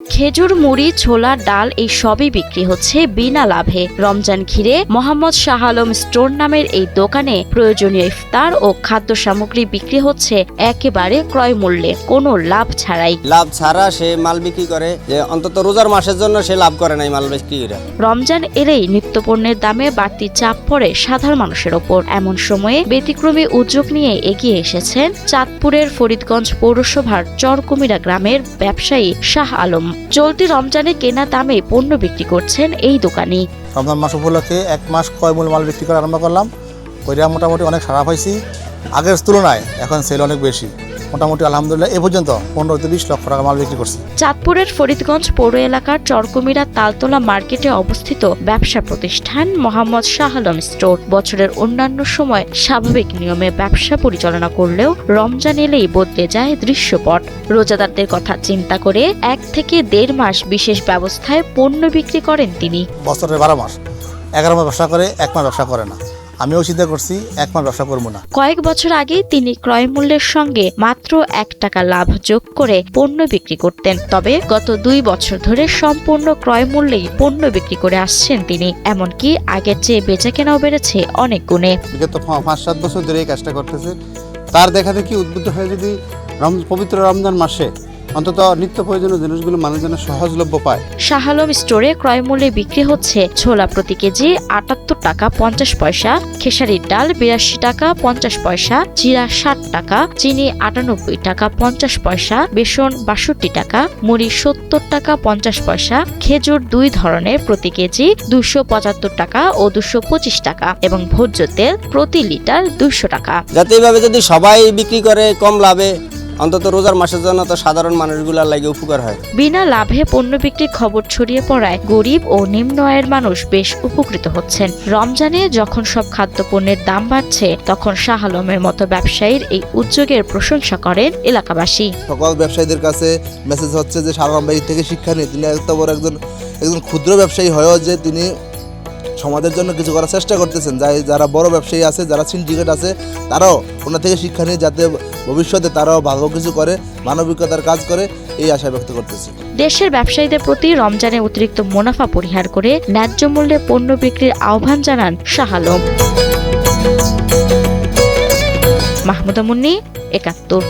খেজুর, মুড়ি, ছোলা, ডাল এই সবই বিক্রি হচ্ছে বিনা লাভে। রমজান ঘিরে মোহাম্মদ শাহ আলম স্টোর নামের এই দোকানে প্রয়োজনীয় ইফতার ও খাদ্য সামগ্রী বিক্রি হচ্ছে একেবারে ক্রয় মূল্যে, কোনো লাভ ছাড়াই। লাভ ছাড়া সে মাল বিক্রি করে, যে অন্তত রোজার মাসের জন্য সে লাভ করে নাই মাল বিক্রি করে। রমজান এলেই নিত্যপণ্যের দামে বাড়তি চাপ পড়ে সাধারণ মানুষের ওপর। এমন সময়ে ব্যতিক্রমী উদ্যোগ নিয়ে এগিয়ে এসেছেন চাঁদপুরের ফরিদগঞ্জ পৌরসভার চরকুমিরা গ্রামের ব্যবসায়ী শাহ আলম। চলতি রমজানে কেনা দামে পণ্য বিক্রি করছেন এই দোকানি। রমজান মাস উপলক্ষে 1 মাস ক্রয় মূল্য মাল বিক্রি করা আরম্ভ করলাম। ওইটা মোটামুটি অনেক সারা পাইছি। আগের তুলনায় এখন সেল অনেক বেশি। মোটামুটি আলহামদুলিল্লাহ এ পর্যন্ত 15-20 লক্ষ টাকা মাল বিক্রি করছি। চাঁদপুরের ফরিদগঞ্জ পৌর এলাকার চরকুমিরা তালতলা মার্কেটে অবস্থিত ব্যবসা প্রতিষ্ঠান মোহাম্মদ শাহ আলম স্টোর বছরের অন্যান্য সময় স্বাভাবিক নিয়মে ব্যবসা পরিচালনা করলেও রমজান এলেই বদলে যায় দৃশ্যপট। রোজাদারদের কথা চিন্তা করে 1 থেকে 1.5 মাস বিশেষ ব্যবস্থায় পণ্য বিক্রি করেন তিনি। বছরের 12 মাস 11 মাস ব্যবসা করে, 1 মাস ব্যবসা করে না। আমিও চিন্তা করছি 1 মাস ব্যবসা করবো না। কয়েক বছর আগে তিনি ক্রয় মূল্যের সঙ্গে মাত্র 1 টাকা লাভ যোগ করে পণ্য বিক্রি করতেন। তবে গত 2 বছর ধরে সম্পূর্ণ ক্রয় মূল্যেই পণ্য বিক্রি করে আসছেন তিনি। এমনকি আগের চেয়ে বেচাকেনাও বেড়েছে অনেক গুণে। বিগত 5-7 বছর ধরে এই কাজটা করতেছে। তার দেখা দেখি উদ্বুদ্ধ হয়ে যদি পবিত্র রমজান মাসে অন্তত নিত্য প্রয়োজনীয় জিনিসগুলো মানুষ যেন সহজলভ্য পায়। শাহ আলম স্টোরে ক্রয় মূল্যে বিক্রি হচ্ছে ছোলা প্রতি কেজি 78 টাকা 50 পয়সা, খেসারির ডাল 82 টাকা 50 পয়সা, জিরা 60 টাকা, চিনি 98 টাকা 50 পয়সা, বেসন 62 টাকা, মুড়ি 70 টাকা 50 পয়সা, খেজুর 2 ধরনের প্রতি কেজি 275 টাকা ও 225 টাকা এবং ভোজ্য তেল প্রতি লিটার 200 টাকা। যাতে এইভাবে যদি সবাই বিক্রি করে কম লাভে, অন্তত রোজার মাসের জন্য তো সাধারণ মানুষগুলোর লাগে উপকার হয়। বিনা লাভে পণ্য বিক্রির খবর ছড়িয়ে পড়ায় গরিব ও নিম্ন আয়ের মানুষ বেশ উপকৃত হচ্ছেন। রমজানে যখন সব খাদ্যপণ্যের দাম বাড়ছে, তখন শাহ আলমের মতো ব্যবসায়ীর এই উদ্যোগের প্রশংসা করেন এলাকাবাসী। সকল ব্যবসায়ীদের কাছে মেসেজ হচ্ছে যে শাহ আলম ভাই থেকে শিক্ষা নিয়ে তিনি এত বড় একজন ক্ষুদ্র ব্যবসায়ী হয়েও যে তিনি সমাজের জন্য কিছু করার চেষ্টা করতেছেন। যারা বড় ব্যবসায়ী আছে, যারা সিন্ডিকেট আছে, তারাও ওনার থেকে শিক্ষা নিয়ে যাতে ভবিষ্যতে তারাও ভালো কিছু করে, মানবিকতার কাজ করে, এই আশা ব্যক্ত করতেছি। দেশের ব্যবসায়ীদের প্রতি রমজানে অতিরিক্ত মুনাফা পরিহার করে ন্যায্য মূল্যে পণ্য বিক্রির আহ্বান জানান শাহ আলম। মাহমুদা মুন্নি, ৭১।